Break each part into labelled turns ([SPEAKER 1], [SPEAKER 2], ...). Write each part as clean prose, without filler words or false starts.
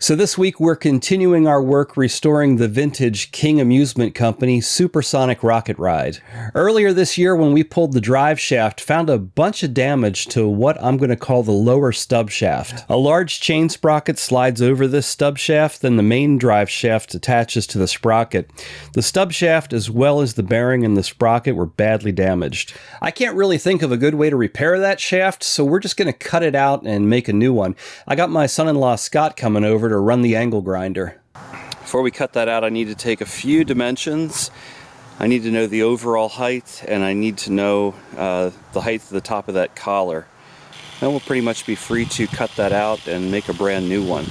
[SPEAKER 1] So this week we're continuing our work restoring the vintage King Amusement Company supersonic rocket ride. Earlier this year when we pulled the drive shaft, found a bunch of damage to what I'm going to call the lower stub shaft. A large chain sprocket slides over this stub shaft, then the main drive shaft attaches to the sprocket. The stub shaft as well as the bearing and the sprocket were badly damaged. I can't really think of a good way to repair that shaft, so we're just going to cut it out and make a new one. I got my son-in-law Scott coming over to run the angle grinder. Before we cut that out, I need to take a few dimensions. I need to know the overall height, and I need to know the height of the top of that collar. Then we'll pretty much be free to cut that out and make a brand new one.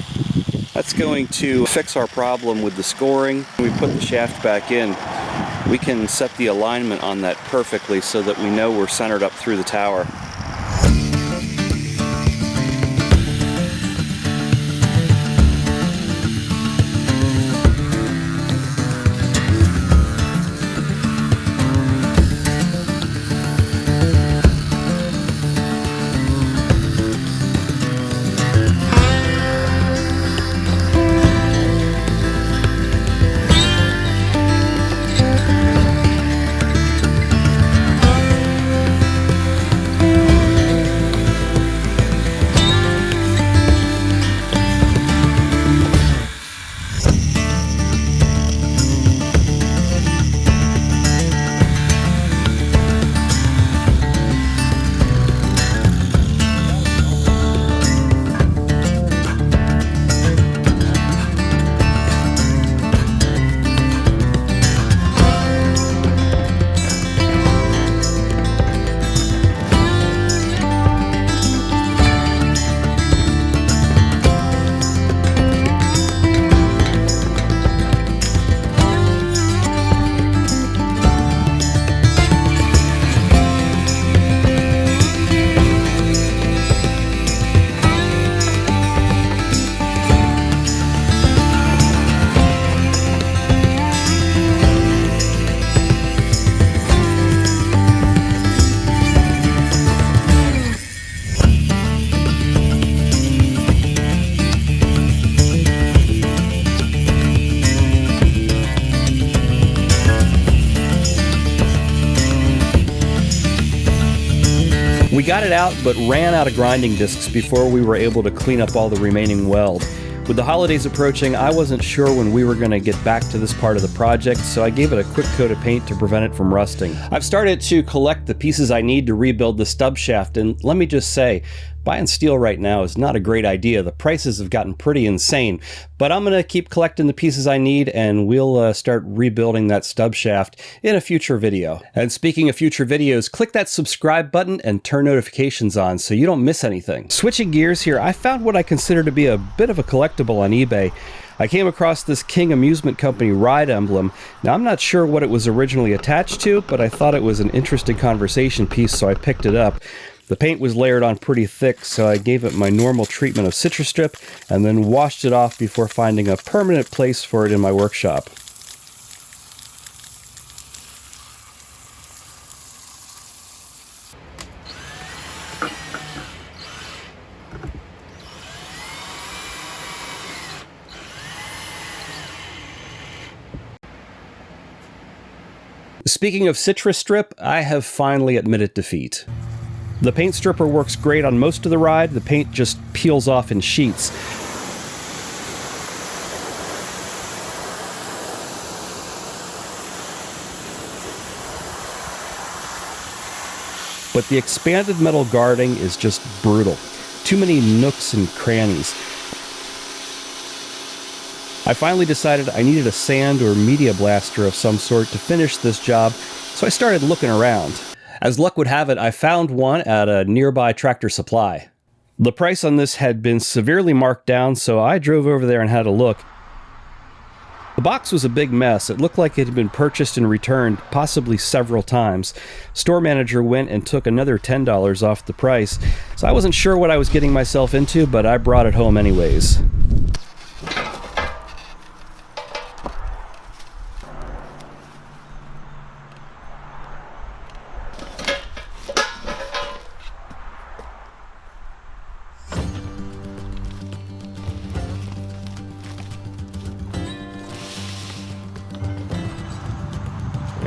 [SPEAKER 1] That's going to fix our problem with the scoring. When we put the shaft back in, we can set the alignment on that perfectly so that we know we're centered up through the tower. We got it out, but ran out of grinding discs before we were able to clean up all the remaining weld. With the holidays approaching, I wasn't sure when we were going to get back to this part of the project, so I gave it a quick coat of paint to prevent it from rusting. I've started to collect the pieces I need to rebuild the stub shaft, and let me just say, buying steel right now is not a great idea. The prices have gotten pretty insane, but I'm going to keep collecting the pieces I need, and we'll start rebuilding that stub shaft in a future video. And speaking of future videos, click that subscribe button and turn notifications on so you don't miss anything. Switching gears here, I found what I consider to be a bit of a collectible on eBay. I came across this King Amusement Company ride emblem. Now, I'm not sure what it was originally attached to, but I thought it was an interesting conversation piece, so I picked it up. The paint was layered on pretty thick, so I gave it my normal treatment of citrus strip and then washed it off before finding a permanent place for it in my workshop. Speaking of citrus strip, I have finally admitted defeat. The paint stripper works great on most of the ride. The paint just peels off in sheets. But the expanded metal guarding is just brutal. Too many nooks and crannies. I finally decided I needed a sand or media blaster of some sort to finish this job, so I started looking around. As luck would have it, I found one at a nearby Tractor Supply. The price on this had been severely marked down, so I drove over there and had a look. The box was a big mess. It looked like it had been purchased and returned, possibly several times. Store manager went and took another $10 off the price, so I wasn't sure what I was getting myself into, but I brought it home anyways.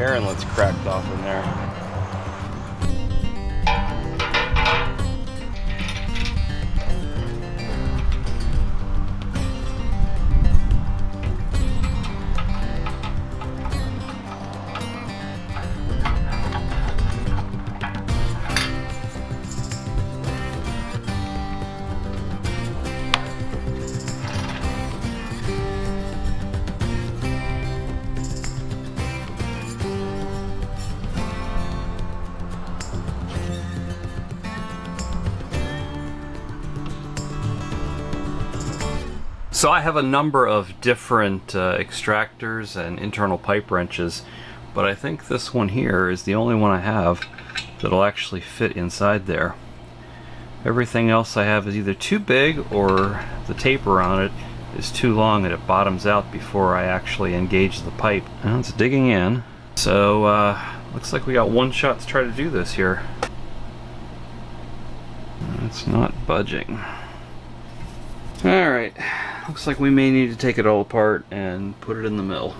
[SPEAKER 1] air inlet's cracked off in there. So I have a number of different extractors and internal pipe wrenches, but I think this one here is the only one I have that'll actually fit inside there. Everything else I have is either too big or the taper on it is too long and it bottoms out before I actually engage the pipe. Now it's digging in. So looks like we got one shot to try to do this here. It's not budging. Alright, looks like we may need to take it all apart and put it in the mill.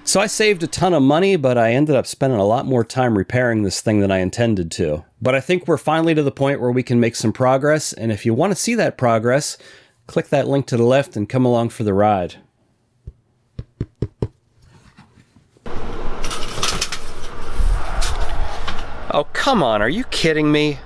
[SPEAKER 1] So I saved a ton of money, but I ended up spending a lot more time repairing this thing than I intended to. But I think we're finally to the point where we can make some progress, and if you want to see that progress, click that link to the left and come along for the ride. Oh, come on, are you kidding me?